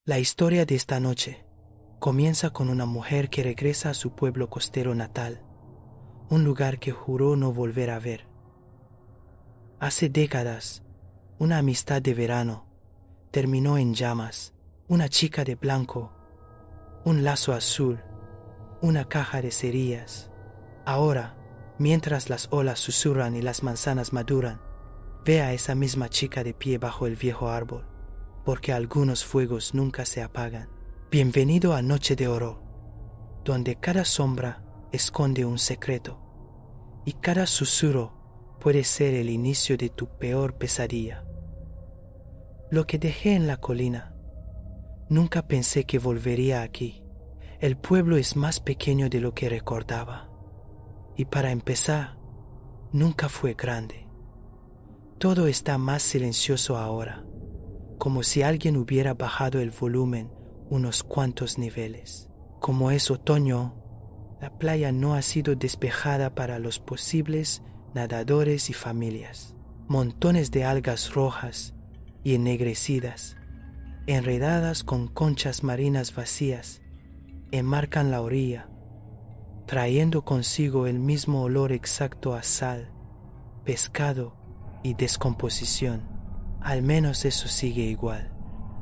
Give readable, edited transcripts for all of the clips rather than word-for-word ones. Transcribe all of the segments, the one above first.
La historia de esta noche comienza con una mujer que regresa a su pueblo costero natal, un lugar que juró no volver a ver. Hace décadas, una amistad de verano terminó en llamas, una chica de blanco, un lazo azul, una caja de cerillas. Ahora, mientras las olas susurran y las manzanas maduran, ve a esa misma chica de pie bajo el viejo árbol, porque algunos fuegos nunca se apagan. Bienvenido a Noche de Oro, donde cada sombra esconde un secreto y cada susurro puede ser el inicio de tu peor pesadilla. Lo que dejé en la colina, nunca pensé que volvería aquí. El pueblo es más pequeño de lo que recordaba. Y para empezar, nunca fue grande. Todo está más silencioso ahora, como si alguien hubiera bajado el volumen unos cuantos niveles. Como es otoño, la playa no ha sido despejada para los posibles nadadores y familias. Montones de algas rojas y ennegrecidas, enredadas con conchas marinas vacías, enmarcan la orilla, trayendo consigo el mismo olor exacto a sal, pescado y descomposición. Al menos eso sigue igual.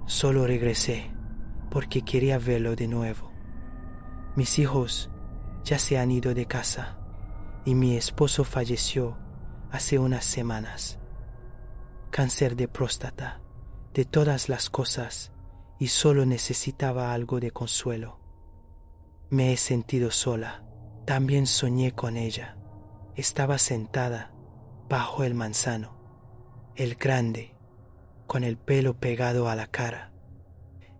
Solo regresé porque quería verlo de nuevo. Mis hijos ya se han ido de casa y mi esposo falleció hace unas semanas. Cáncer de próstata, de todas las cosas, y solo necesitaba algo de consuelo. Me he sentido sola. También soñé con ella. Estaba sentada bajo el manzano, el grande, con el pelo pegado a la cara,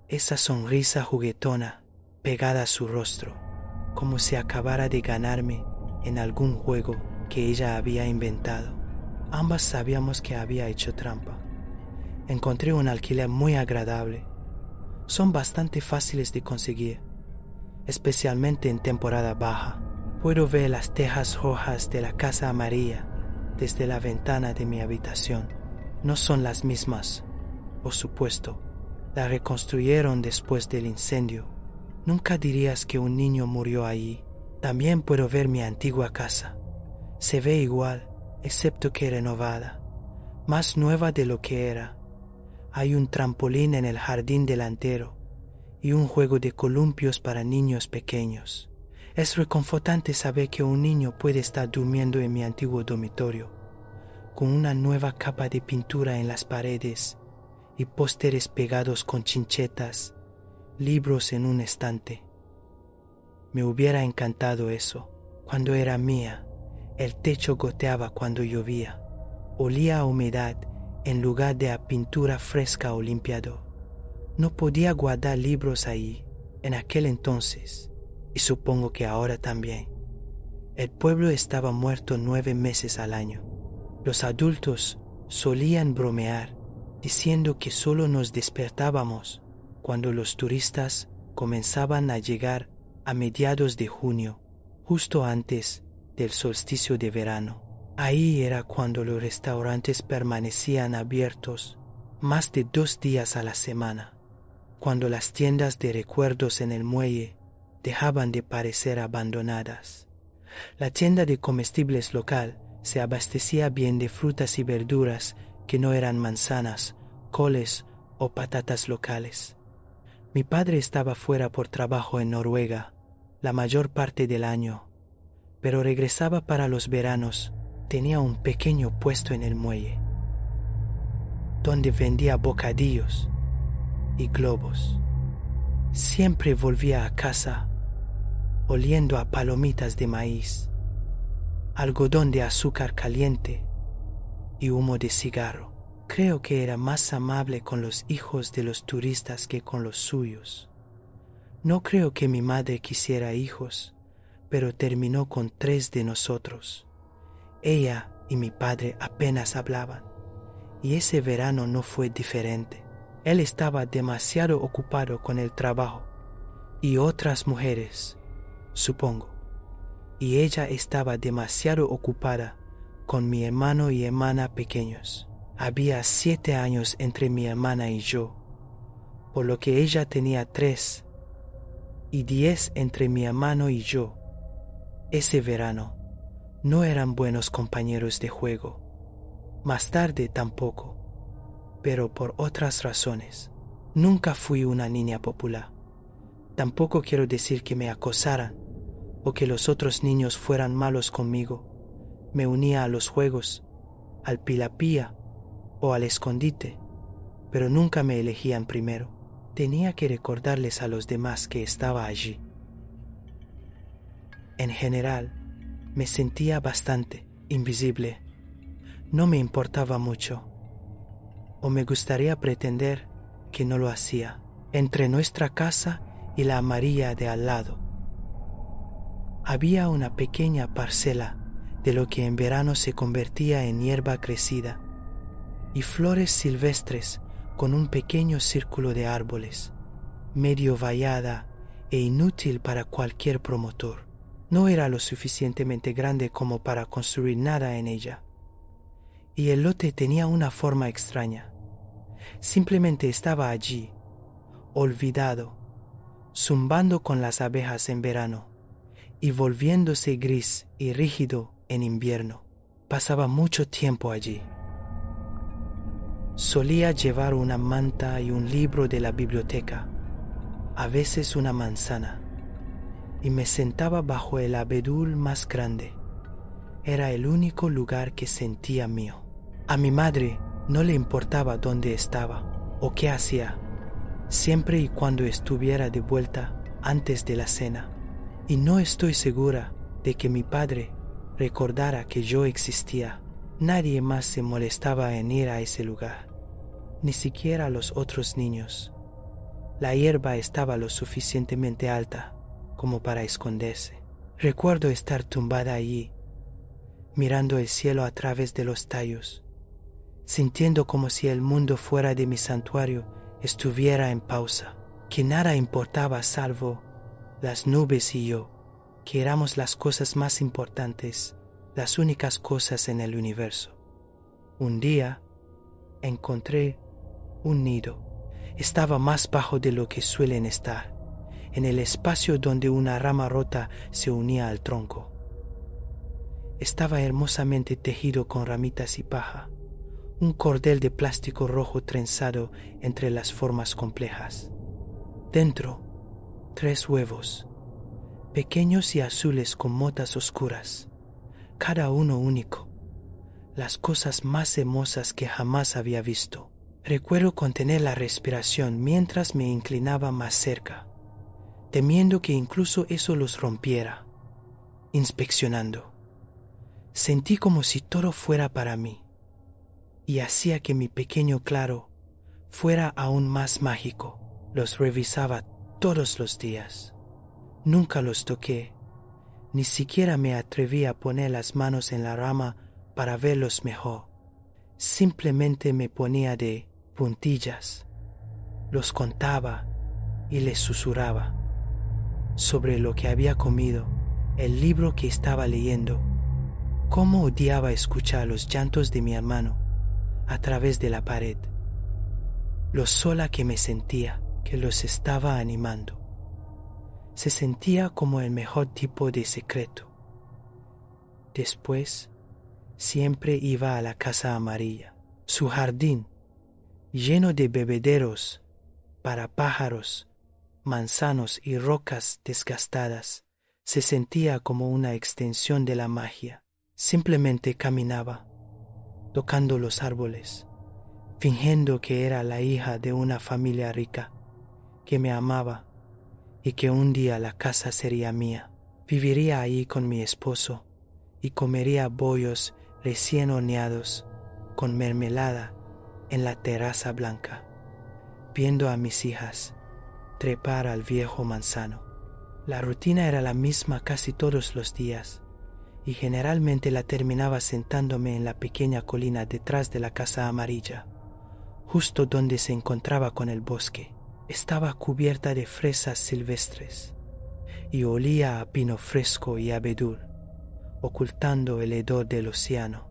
esa sonrisa juguetona pegada a su rostro, como si acabara de ganarme en algún juego que ella había inventado. Ambas sabíamos que había hecho trampa. Encontré un alquiler muy agradable. Son bastante fáciles de conseguir, especialmente en temporada baja. Puedo ver las tejas rojas de la casa amarilla desde la ventana de mi habitación. No son las mismas, por supuesto. La reconstruyeron después del incendio. Nunca dirías que un niño murió allí. También puedo ver mi antigua casa. Se ve igual, excepto que renovada, más nueva de lo que era. Hay un trampolín en el jardín delantero y un juego de columpios para niños pequeños. Es reconfortante saber que un niño puede estar durmiendo en mi antiguo dormitorio, con una nueva capa de pintura en las paredes y pósteres pegados con chinchetas, libros en un estante. Me hubiera encantado eso. Cuando era mía, el techo goteaba cuando llovía, olía a humedad en lugar de a pintura fresca o limpiador. No podía guardar libros ahí en aquel entonces, y supongo que ahora también. El pueblo estaba muerto 9 meses al año. Los adultos solían bromear, diciendo que solo nos despertábamos cuando los turistas comenzaban a llegar a mediados de junio, justo antes del solsticio de verano. Ahí era cuando los restaurantes permanecían abiertos más de 2 días a la semana, cuando las tiendas de recuerdos en el muelle dejaban de parecer abandonadas. La tienda de comestibles local se abastecía bien de frutas y verduras que no eran manzanas, coles o patatas locales. Mi padre estaba fuera por trabajo en Noruega la mayor parte del año, pero regresaba para los veranos. Tenía un pequeño puesto en el muelle, donde vendía bocadillos y globos. Siempre volvía a casa oliendo a palomitas de maíz, algodón de azúcar caliente y humo de cigarro. Creo que era más amable con los hijos de los turistas que con los suyos. No creo que mi madre quisiera hijos, pero terminó con 3 de nosotros. Ella y mi padre apenas hablaban, y ese verano no fue diferente. Él estaba demasiado ocupado con el trabajo y otras mujeres, supongo, y ella estaba demasiado ocupada con mi hermano y hermana pequeños. Había 7 años entre mi hermana y yo. por lo que ella tenía 3 y 10 entre mi hermano y yo. Ese verano no eran buenos compañeros de juego. Más tarde tampoco, pero por otras razones. Nunca fui una niña popular. Tampoco quiero decir que me acosaran o que los otros niños fueran malos conmigo. Me unía a los juegos, al pilapía o al escondite, pero nunca me elegían primero. Tenía que recordarles a los demás que estaba allí. En general, me sentía bastante invisible. No me importaba mucho, o me gustaría pretender que no lo hacía, entre nuestra casa y la amarilla de al lado. Había una pequeña parcela de lo que en verano se convertía en hierba crecida y flores silvestres con un pequeño círculo de árboles, medio vallada e inútil para cualquier promotor. No era lo suficientemente grande como para construir nada en ella, y el lote tenía una forma extraña. Simplemente estaba allí, olvidado, zumbando con las abejas en verano y volviéndose gris y rígido en invierno. Pasaba mucho tiempo allí. Solía llevar una manta y un libro de la biblioteca, a veces una manzana, y me sentaba bajo el abedul más grande. Era el único lugar que sentía mío. A mi madre no le importaba dónde estaba o qué hacía, siempre y cuando estuviera de vuelta antes de la cena. Y no estoy segura de que mi padre recordara que yo existía. Nadie más se molestaba en ir a ese lugar, ni siquiera los otros niños. La hierba estaba lo suficientemente alta como para esconderse. Recuerdo estar tumbada allí, mirando el cielo a través de los tallos, sintiendo como si el mundo fuera de mi santuario estuviera en pausa, que nada importaba salvo las nubes y yo, que éramos las cosas más importantes, las únicas cosas en el universo. Un día encontré un nido. Estaba más bajo de lo que suelen estar, en el espacio donde una rama rota se unía al tronco. Estaba hermosamente tejido con ramitas y paja, un cordel de plástico rojo trenzado entre las formas complejas. Dentro, 3 huevos, pequeños y azules con motas oscuras, cada uno único, las cosas más hermosas que jamás había visto. Recuerdo contener la respiración mientras me inclinaba más cerca, temiendo que incluso eso los rompiera, inspeccionando. Sentí como si todo fuera para mí, y hacía que mi pequeño claro fuera aún más mágico. Los revisaba todos los días. Nunca los toqué, ni siquiera me atreví a poner las manos en la rama para verlos mejor. Simplemente me ponía de puntillas, los contaba y les susurraba sobre lo que había comido, el libro que estaba leyendo. Cómo odiaba escuchar los llantos de mi hermano a través de la pared, lo sola que me sentía que los estaba animando. Se sentía como el mejor tipo de secreto. Después, siempre iba a la casa amarilla. Su jardín, lleno de bebederos para pájaros, manzanos y rocas desgastadas, se sentía como una extensión de la magia. Simplemente caminaba, tocando los árboles, fingiendo que era la hija de una familia rica, que me amaba y que un día la casa sería mía. Viviría ahí con mi esposo y comería bollos recién horneados con mermelada en la terraza blanca, viendo a mis hijas trepar al viejo manzano. La rutina era la misma casi todos los días, y generalmente la terminaba sentándome en la pequeña colina detrás de la casa amarilla, justo donde se encontraba con el bosque. Estaba cubierta de fresas silvestres y olía a pino fresco y abedul, ocultando el hedor del océano.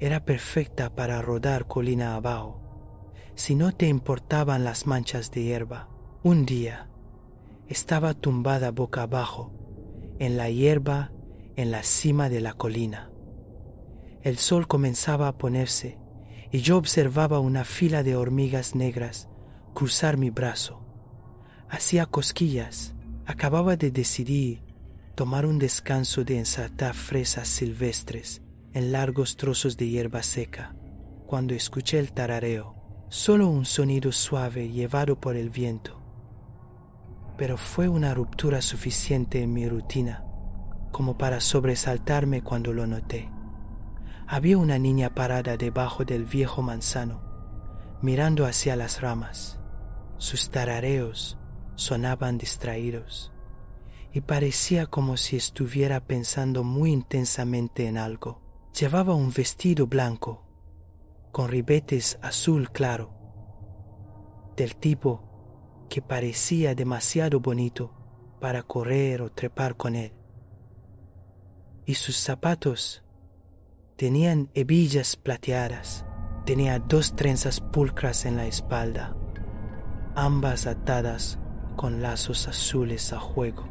Era perfecta para rodar colina abajo, si no te importaban las manchas de hierba. Un día estaba tumbada boca abajo en la hierba en la cima de la colina. El sol comenzaba a ponerse y yo observaba una fila de hormigas negras cruzar mi brazo. Hacía cosquillas. Acababa de decidir tomar un descanso de ensartar fresas silvestres en largos trozos de hierba seca, cuando escuché el tarareo, solo un sonido suave llevado por el viento. Pero fue una ruptura suficiente en mi rutina como para sobresaltarme cuando lo noté. Había una niña parada debajo del viejo manzano, mirando hacia las ramas. Sus tarareos sonaban distraídos y parecía como si estuviera pensando muy intensamente en algo. Llevaba un vestido blanco con ribetes azul claro, del tipo que parecía demasiado bonito para correr o trepar con él. Y sus zapatos tenían hebillas plateadas. Tenía 2 trenzas pulcras en la espalda, ambas atadas con lazos azules a juego.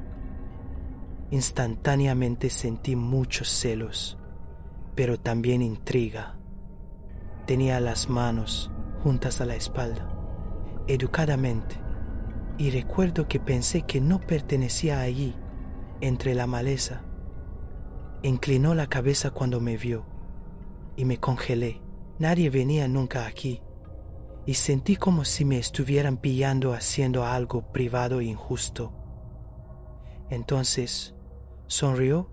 Instantáneamente sentí muchos celos, pero también intriga. Tenía las manos juntas a la espalda, educadamente, y recuerdo que pensé que no pertenecía allí, entre la maleza. Inclinó la cabeza cuando me vio, y me congelé. Nadie venía nunca aquí, y sentí como si me estuvieran pillando haciendo algo privado e injusto. Entonces sonrió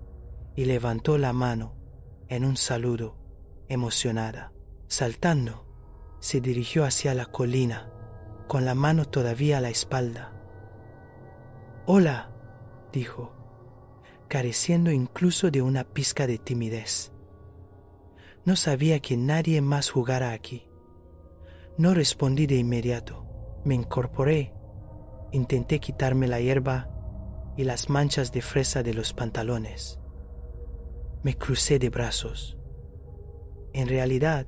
y levantó la mano en un saludo emocionada. Saltando, se dirigió hacia la colina, con la mano todavía a la espalda. «Hola», dijo, careciendo incluso de una pizca de timidez. No sabía que nadie más jugara aquí. No respondí de inmediato. Me incorporé, intenté quitarme la hierba y las manchas de fresa de los pantalones. Me crucé de brazos. En realidad,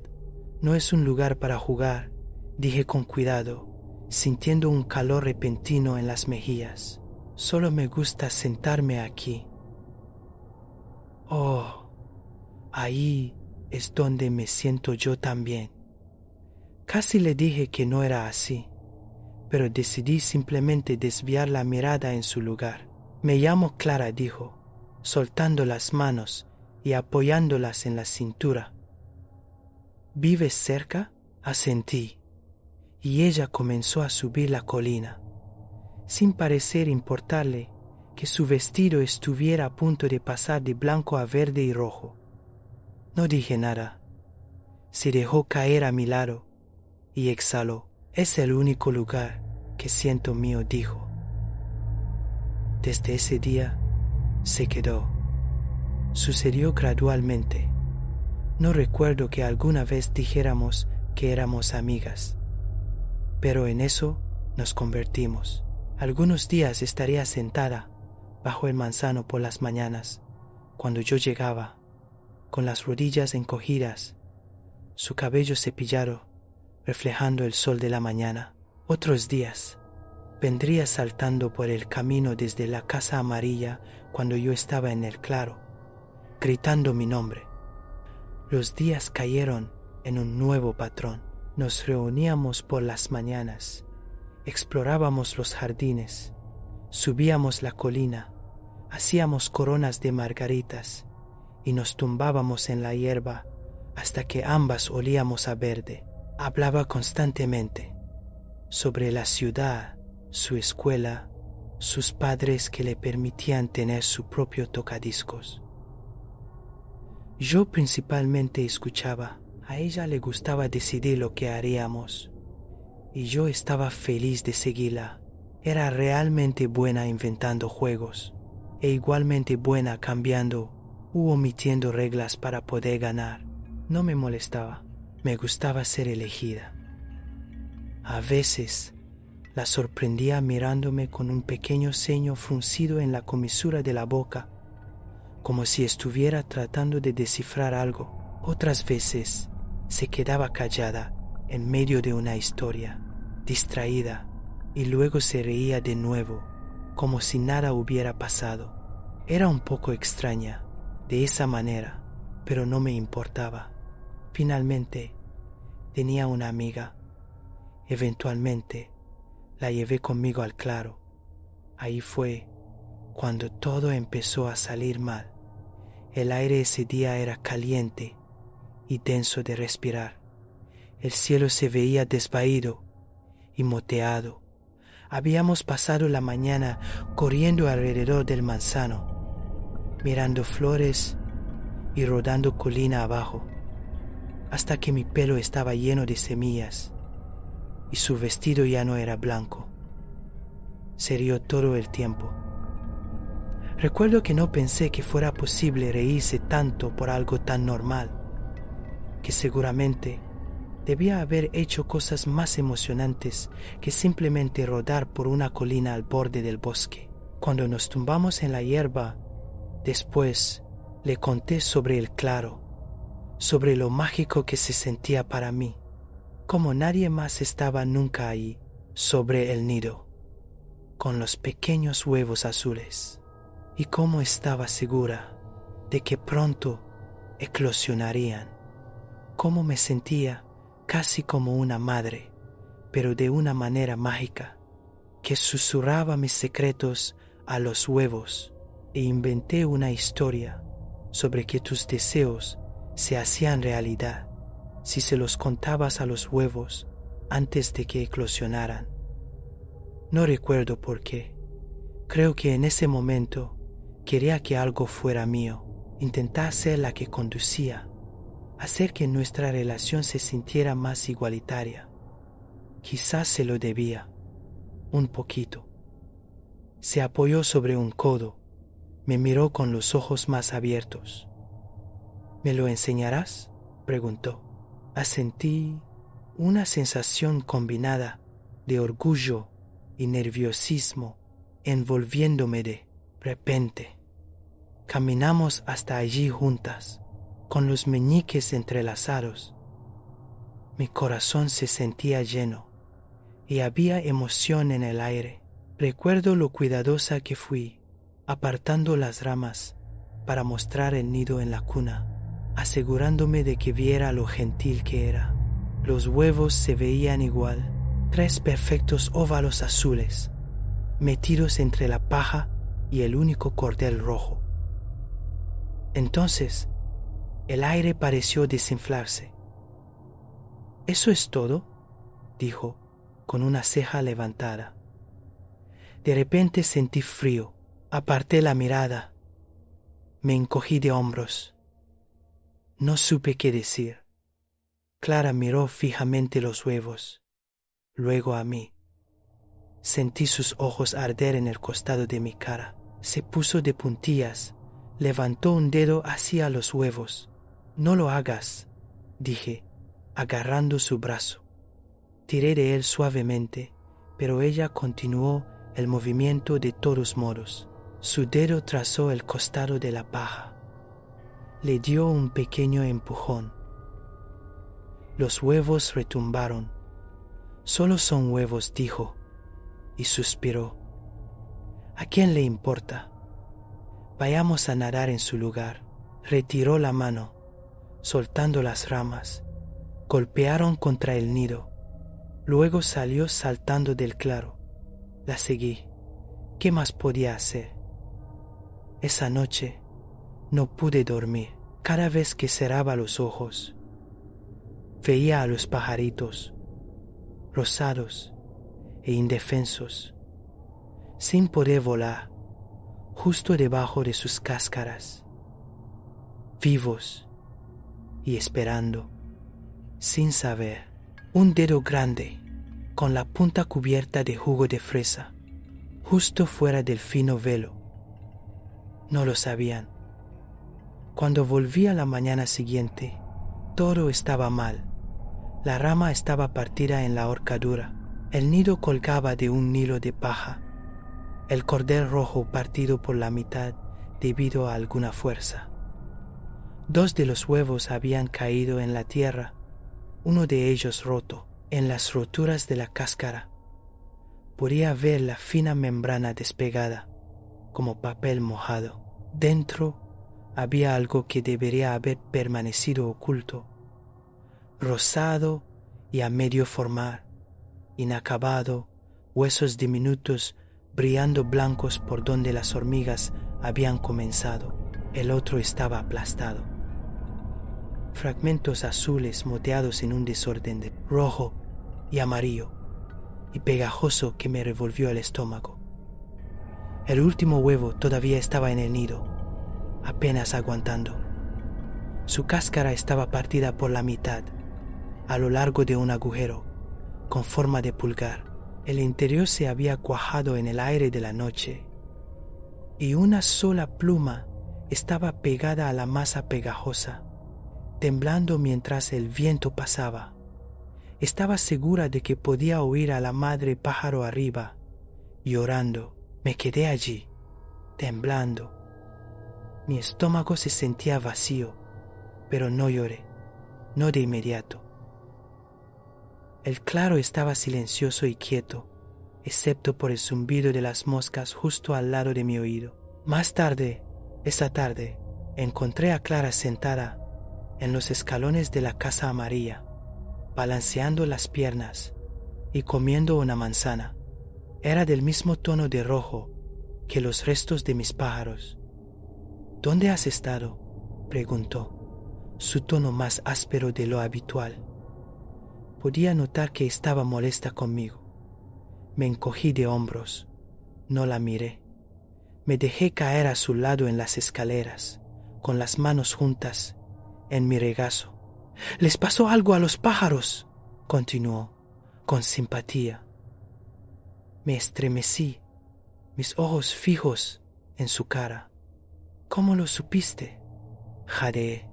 no es un lugar para jugar, dije con cuidado, sintiendo un calor repentino en las mejillas. Solo me gusta sentarme aquí. Oh, ahí es donde me siento yo también. Casi le dije que no era así, pero decidí simplemente desviar la mirada en su lugar. Me llamo Clara, dijo, soltando las manos y apoyándolas en la cintura. ¿Vives cerca? Asentí, y ella comenzó a subir la colina, sin parecer importarle que su vestido estuviera a punto de pasar de blanco a verde y rojo. No dije nada. Se dejó caer a mi lado y exhaló. «Es el único lugar que siento mío», dijo. Desde ese día se quedó. Sucedió gradualmente. No recuerdo que alguna vez dijéramos que éramos amigas, pero en eso nos convertimos. Algunos días estaría sentada bajo el manzano por las mañanas, cuando yo llegaba, con las rodillas encogidas, su cabello cepillado, reflejando el sol de la mañana. Otros días, vendría saltando por el camino desde la casa amarilla cuando yo estaba en el claro, gritando mi nombre. Los días cayeron en un nuevo patrón. Nos reuníamos por las mañanas, explorábamos los jardines, subíamos la colina, hacíamos coronas de margaritas y nos tumbábamos en la hierba hasta que ambas olíamos a verde. Hablaba constantemente sobre la ciudad, su escuela, sus padres que le permitían tener su propio tocadiscos. Yo principalmente escuchaba. A ella le gustaba decidir lo que haríamos, y yo estaba feliz de seguirla. Era realmente buena inventando juegos, e igualmente buena cambiando u omitiendo reglas para poder ganar. No me molestaba, me gustaba ser elegida. A veces la sorprendía mirándome con un pequeño ceño fruncido en la comisura de la boca, como si estuviera tratando de descifrar algo. Otras veces se quedaba callada en medio de una historia, distraída, y luego se reía de nuevo, como si nada hubiera pasado. Era un poco extraña, de esa manera, pero no me importaba. Finalmente, tenía una amiga. Eventualmente, la llevé conmigo al claro. Ahí fue cuando todo empezó a salir mal. El aire ese día era caliente y denso de respirar. El cielo se veía desvaído y moteado. Habíamos pasado la mañana corriendo alrededor del manzano, mirando flores y rodando colina abajo, hasta que mi pelo estaba lleno de semillas y su vestido ya no era blanco. Se rió todo el tiempo. Recuerdo que no pensé que fuera posible reírse tanto por algo tan normal, que seguramente debía haber hecho cosas más emocionantes que simplemente rodar por una colina al borde del bosque. Cuando nos tumbamos en la hierba, después le conté sobre el claro, sobre lo mágico que se sentía para mí, como nadie más estaba nunca ahí, sobre el nido, con los pequeños huevos azules, y cómo estaba segura de que pronto eclosionarían, cómo me sentía casi como una madre, pero de una manera mágica, que susurraba mis secretos a los huevos, e inventé una historia sobre que tus deseos se hacían realidad si se los contabas a los huevos antes de que eclosionaran. No recuerdo por qué. Creo que en ese momento quería que algo fuera mío, intentar ser la que conducía, hacer que nuestra relación se sintiera más igualitaria. Quizás se lo debía, un poquito. Se apoyó sobre un codo, me miró con los ojos más abiertos. ¿Me lo enseñarás?, preguntó. Asentí, una sensación combinada de orgullo y nerviosismo envolviéndome de repente. Caminamos hasta allí juntas, con los meñiques entrelazados. Mi corazón se sentía lleno y había emoción en el aire. Recuerdo lo cuidadosa que fui, apartando las ramas para mostrar el nido en la cuna, asegurándome de que viera lo gentil que era. Los huevos se veían igual, 3 perfectos óvalos azules, metidos entre la paja y el único cordel rojo. Entonces, el aire pareció desinflarse. ¿Eso es todo?, dijo, con una ceja levantada. De repente sentí frío, aparté la mirada, me encogí de hombros. No supe qué decir. Clara miró fijamente los huevos, luego a mí. Sentí sus ojos arder en el costado de mi cara. Se puso de puntillas, levantó un dedo hacia los huevos. No lo hagas, dije, agarrando su brazo. Tiré de él suavemente, pero ella continuó el movimiento de todos modos. Su dedo trazó el costado de la paja. Le dio un pequeño empujón. Los huevos retumbaron. Solo son huevos, dijo, y suspiró. ¿A quién le importa? Vayamos a nadar en su lugar. Retiró la mano, soltando las ramas. Golpearon contra el nido. Luego salió saltando del claro. La seguí. ¿Qué más podía hacer? Esa noche no pude dormir. Cada vez que cerraba los ojos, veía a los pajaritos, rosados e indefensos, sin poder volar, justo debajo de sus cáscaras, vivos y esperando, sin saber. Un dedo grande, con la punta cubierta de jugo de fresa, justo fuera del fino velo. No lo sabían. Cuando volví a la mañana siguiente, todo estaba mal. La rama estaba partida en la horcadura. El nido colgaba de un hilo de paja. El cordel rojo partido por la mitad debido a alguna fuerza. 2 de los huevos habían caído en la tierra uno de ellos roto. En las roturas de la cáscara podía ver la fina membrana despegada, como papel mojado. Dentro había algo que debería haber permanecido oculto, rosado y a medio formar, inacabado, huesos diminutos brillando blancos por donde las hormigas habían comenzado. El otro estaba aplastado. Fragmentos azules moteados en un desorden de rojo y amarillo y pegajoso que me revolvió el estómago. El último huevo todavía estaba en el nido, apenas aguantando. Su cáscara estaba partida por la mitad, a lo largo de un agujero, con forma de pulgar. El interior se había cuajado en el aire de la noche, y una sola pluma estaba pegada a la masa pegajosa, temblando mientras el viento pasaba. Estaba segura de que podía oír a la madre pájaro arriba, llorando. Me quedé allí, temblando. Mi estómago se sentía vacío, pero no lloré, no de inmediato. El claro estaba silencioso y quieto, excepto por el zumbido de las moscas justo al lado de mi oído. Más tarde, esa tarde, encontré a Clara sentada en los escalones de la casa amarilla, balanceando las piernas y comiendo una manzana. Era del mismo tono de rojo que los restos de mis pájaros. ¿Dónde has estado?, preguntó, su tono más áspero de lo habitual. Podía notar que estaba molesta conmigo. Me encogí de hombros. No la miré. Me dejé caer a su lado en las escaleras, con las manos juntas, en mi regazo. «¿Les pasó algo a los pájaros?», continuó, con simpatía. Me estremecí, mis ojos fijos en su cara. «¿Cómo lo supiste?», jadeé.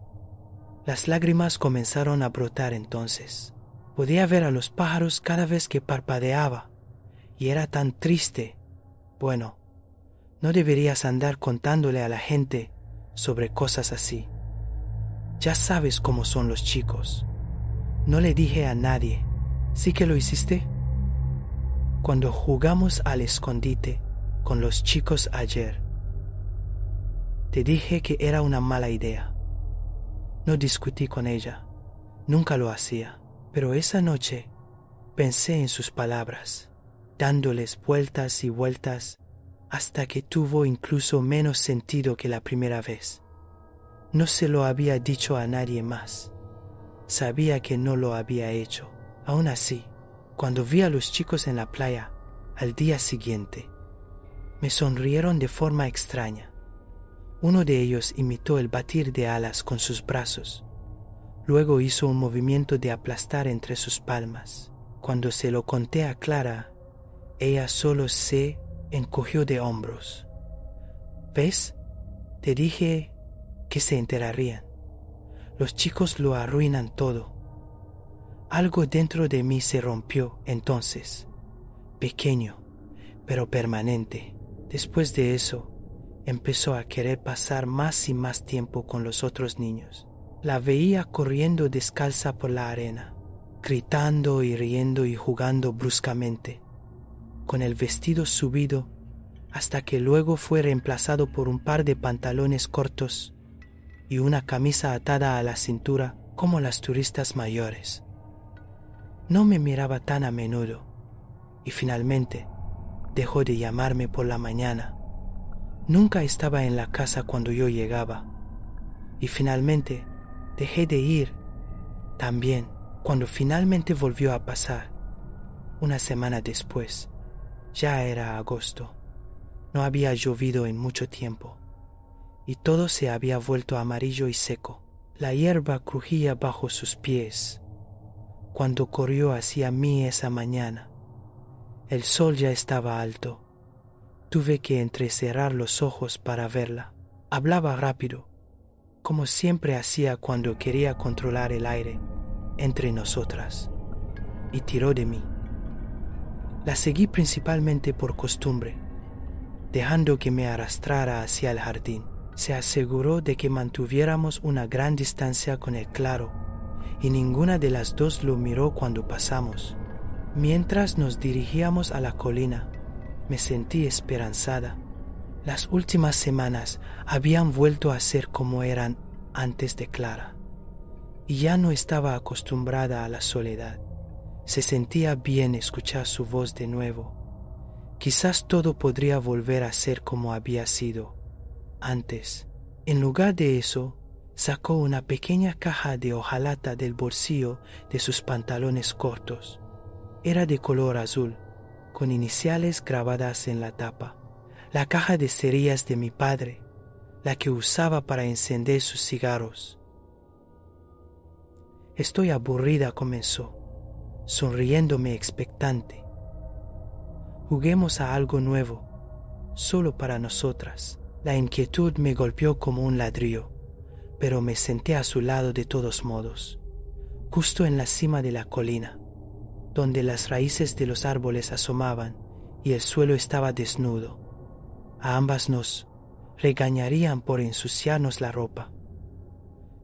Las lágrimas comenzaron a brotar entonces. Podía ver a los pájaros cada vez que parpadeaba, y era tan triste. Bueno, no deberías andar contándole a la gente sobre cosas así. Ya sabes cómo son los chicos. No le dije a nadie. ¿Sí que lo hiciste? Cuando jugamos al escondite con los chicos ayer, te dije que era una mala idea. No discutí con ella. Nunca lo hacía. Pero esa noche pensé en sus palabras, dándoles vueltas y vueltas hasta que tuvo incluso menos sentido que la primera vez. No se lo había dicho a nadie más. Sabía que no lo había hecho. Aún así, cuando vi a los chicos en la playa al día siguiente, me sonrieron de forma extraña. Uno de ellos imitó el batir de alas con sus brazos. Luego hizo un movimiento de aplastar entre sus palmas. Cuando se lo conté a Clara, ella solo se encogió de hombros. ¿Ves? Te dije que se enterarían. Los chicos lo arruinan todo. Algo dentro de mí se rompió entonces, pequeño, pero permanente. Después de eso, empezó a querer pasar más y más tiempo con los otros niños. La veía corriendo descalza por la arena, gritando y riendo y jugando bruscamente, con el vestido subido, hasta que luego fue reemplazado por un par de pantalones cortos y una camisa atada a la cintura como las turistas mayores. No me miraba tan a menudo y finalmente dejó de llamarme por la mañana. Nunca estaba en la casa cuando yo llegaba y finalmente dejé de ir también cuando finalmente volvió a pasar. Una semana después, ya era agosto. No había llovido en mucho tiempo y todo se había vuelto amarillo y seco. La hierba crujía bajo sus pies cuando corrió hacia mí esa mañana. El sol ya estaba alto. Tuve que entrecerrar los ojos para verla. Hablaba rápido, como siempre hacía cuando quería controlar el aire entre nosotras, y tiró de mí. La seguí principalmente por costumbre, dejando que me arrastrara hacia el jardín. Se aseguró de que mantuviéramos una gran distancia con el claro y ninguna de las dos lo miró cuando pasamos. Mientras nos dirigíamos a la colina, me sentí esperanzada. Las últimas semanas habían vuelto a ser como eran antes de Clara, y ya no estaba acostumbrada a la soledad. Se sentía bien escuchar su voz de nuevo. Quizás todo podría volver a ser como había sido antes. En lugar de eso, sacó una pequeña caja de hojalata del bolsillo de sus pantalones cortos. Era de color azul, con iniciales grabadas en la tapa. La caja de cerillas de mi padre, la que usaba para encender sus cigarros. Estoy aburrida, comenzó, sonriéndome expectante. Juguemos a algo nuevo, solo para nosotras. La inquietud me golpeó como un ladrillo, pero me senté a su lado de todos modos, justo en la cima de la colina, donde las raíces de los árboles asomaban y el suelo estaba desnudo. A ambas nos regañarían por ensuciarnos la ropa.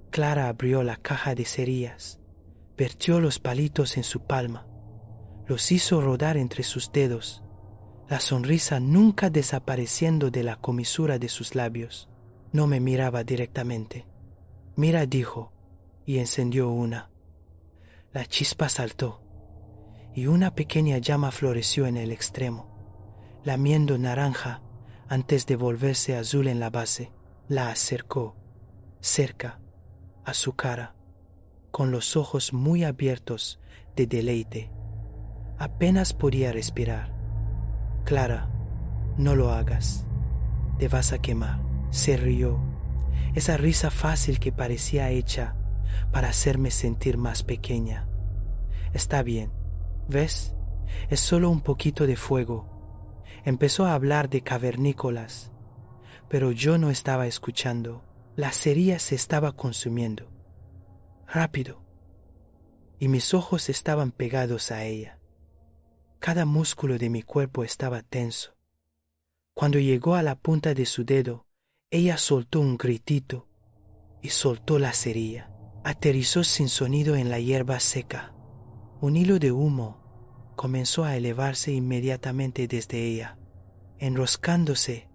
Clara abrió la caja de cerillas, vertió los palitos en su palma, los hizo rodar entre sus dedos, la sonrisa nunca desapareciendo de la comisura de sus labios. No me miraba directamente. Mira, dijo, y encendió una. La chispa saltó, y una pequeña llama floreció en el extremo, lamiendo naranja antes de volverse azul en la base. La acercó, cerca, a su cara, con los ojos muy abiertos de deleite. Apenas podía respirar. Clara, no lo hagas. Te vas a quemar. Se rió. Esa risa fácil que parecía hecha para hacerme sentir más pequeña. Está bien, ¿ves? Es solo un poquito de fuego. Empezó a hablar de cavernícolas, pero yo no estaba escuchando. La cerilla se estaba consumiendo. Rápido. Y mis ojos estaban pegados a ella. Cada músculo de mi cuerpo estaba tenso. Cuando llegó a la punta de su dedo, ella soltó un gritito y soltó la cerilla. Aterrizó sin sonido en la hierba seca. Un hilo de humo comenzó a elevarse inmediatamente desde ella, enroscándose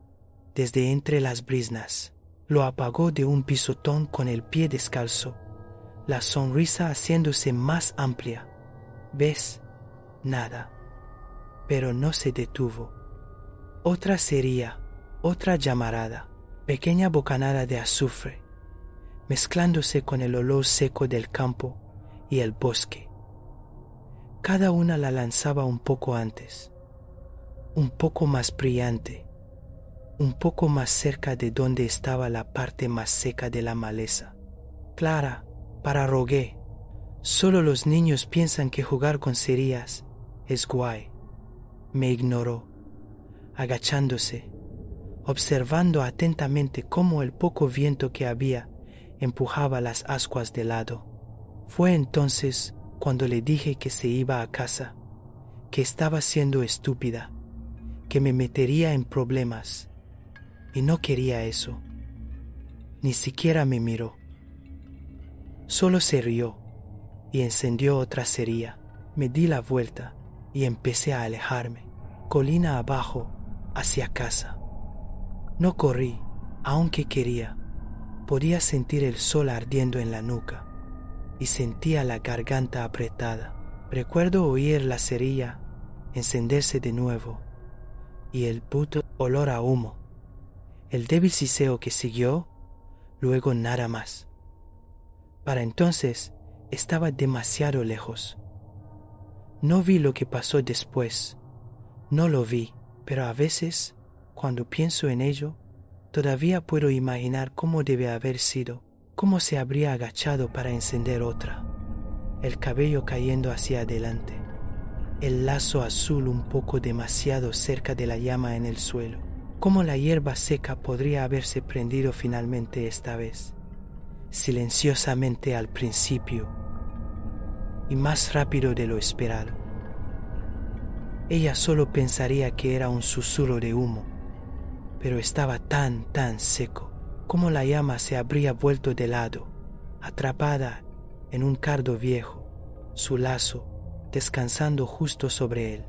desde entre las briznas. Lo apagó de un pisotón con el pie descalzo, la sonrisa haciéndose más amplia. ¿Ves? Nada. Pero no se detuvo. Otra cerilla, otra llamarada, pequeña bocanada de azufre, mezclándose con el olor seco del campo y el bosque. Cada una la lanzaba un poco antes, un poco más brillante, un poco más cerca de donde estaba la parte más seca de la maleza. Clara, rogué, solo los niños piensan que jugar con cerillas es guay. Me ignoró, agachándose, observando atentamente cómo el poco viento que había empujaba las ascuas de lado. Fue entonces cuando le dije que se iba a casa, que estaba siendo estúpida, que me metería en problemas, y no quería eso. Ni siquiera me miró. Solo se rió y encendió otra cerilla. Me di la vuelta y empecé a alejarme, colina abajo, hacia casa. No corrí, aunque quería. Podía sentir el sol ardiendo en la nuca y sentía la garganta apretada. Recuerdo oír la cerilla encenderse de nuevo y el puto olor a humo. El débil siseo que siguió, luego nada más. Para entonces estaba demasiado lejos. No vi lo que pasó después, no lo vi, pero a veces, cuando pienso en ello, todavía puedo imaginar cómo debe haber sido, cómo se habría agachado para encender otra, el cabello cayendo hacia adelante, el lazo azul un poco demasiado cerca de la llama en el suelo, cómo la hierba seca podría haberse prendido finalmente esta vez, silenciosamente al principio, y más rápido de lo esperado. Ella solo pensaría que era un susurro de humo, pero estaba tan seco, como la llama se habría vuelto de lado, atrapada en un cardo viejo, su lazo descansando justo sobre él.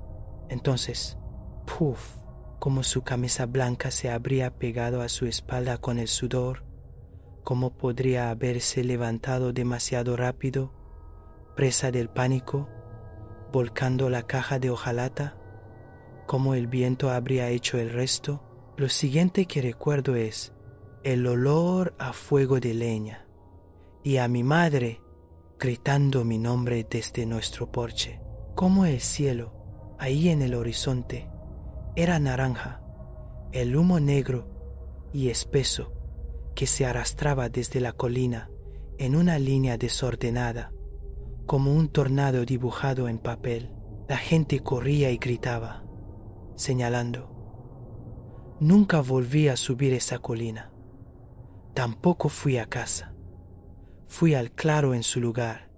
Entonces, ¡puf!, como su camisa blanca se habría pegado a su espalda con el sudor, cómo podría haberse levantado demasiado rápido, presa del pánico, volcando la caja de hojalata, cómo el viento habría hecho el resto. Lo siguiente que recuerdo es el olor a fuego de leña y a mi madre gritando mi nombre desde nuestro porche. Como el cielo, ahí en el horizonte, era naranja, el humo negro y espeso que se arrastraba desde la colina en una línea desordenada, como un tornado dibujado en papel. La gente corría y gritaba, señalando. Nunca volví a subir esa colina. Tampoco fui a casa. Fui al claro en su lugar.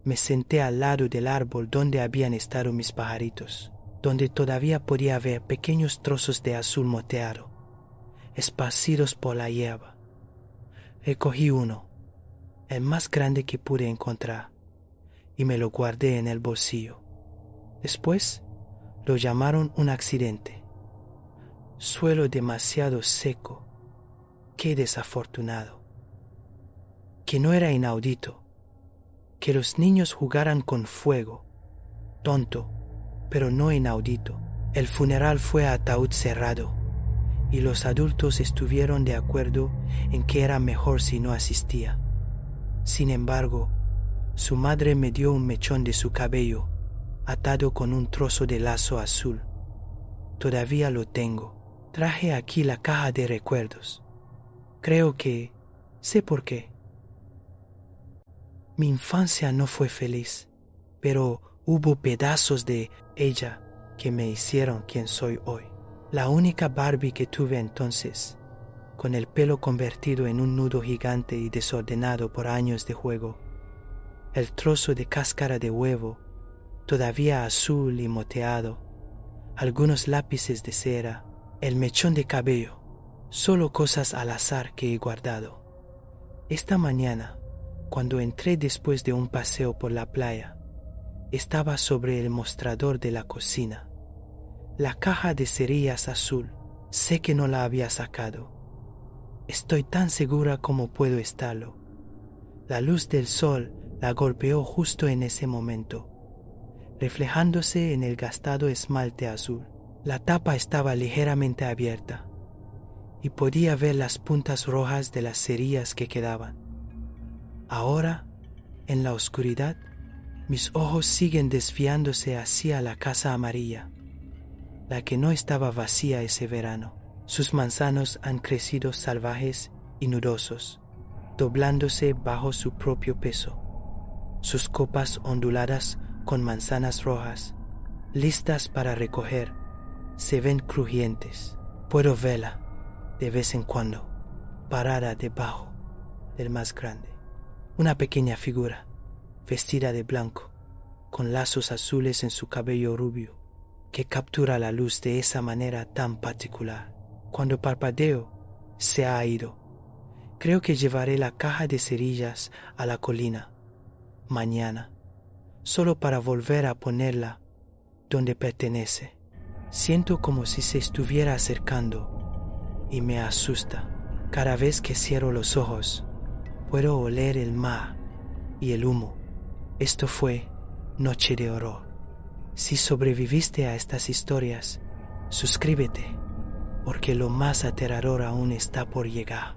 Me senté al lado del árbol donde habían estado mis pajaritos, donde todavía podía ver pequeños trozos de azul moteado, esparcidos por la hierba. Recogí uno, el más grande que pude encontrar, y me lo guardé en el bolsillo. Después lo llamaron un accidente. Suelo demasiado seco. Qué desafortunado. Que no era inaudito. Que los niños jugaran con fuego. Tonto, pero no inaudito. El funeral fue a ataúd cerrado, y los adultos estuvieron de acuerdo en que era mejor si no asistía. Sin embargo, su madre me dio un mechón de su cabello, atado con un trozo de lazo azul. Todavía lo tengo. Traje aquí la caja de recuerdos. Creo que sé por qué. Mi infancia no fue feliz, pero hubo pedazos de ella que me hicieron quien soy hoy. La única Barbie que tuve entonces, con el pelo convertido en un nudo gigante y desordenado por años de juego, el trozo de cáscara de huevo, todavía azul y moteado, algunos lápices de cera, el mechón de cabello, solo cosas al azar que he guardado. Esta mañana, cuando entré después de un paseo por la playa, estaba sobre el mostrador de la cocina. La caja de cerillas azul, sé que no la había sacado. Estoy tan segura como puedo estarlo. La luz del sol la golpeó justo en ese momento, reflejándose en el gastado esmalte azul. La tapa estaba ligeramente abierta y podía ver las puntas rojas de las cerillas que quedaban. Ahora, en la oscuridad, mis ojos siguen desviándose hacia la casa amarilla, la que no estaba vacía ese verano. Sus manzanos han crecido salvajes y nudosos, doblándose bajo su propio peso. Sus copas onduladas con manzanas rojas, listas para recoger, se ven crujientes. Puedo verla, de vez en cuando, parada debajo del más grande. Una pequeña figura, vestida de blanco, con lazos azules en su cabello rubio, que captura la luz de esa manera tan particular. Cuando parpadeo, se ha ido. Creo que llevaré la caja de cerillas a la colina, mañana, solo para volver a ponerla donde pertenece. Siento como si se estuviera acercando y me asusta. Cada vez que cierro los ojos, puedo oler el mar y el humo. Esto fue Noche de Horror. Si sobreviviste a estas historias, suscríbete, porque lo más aterrador aún está por llegar.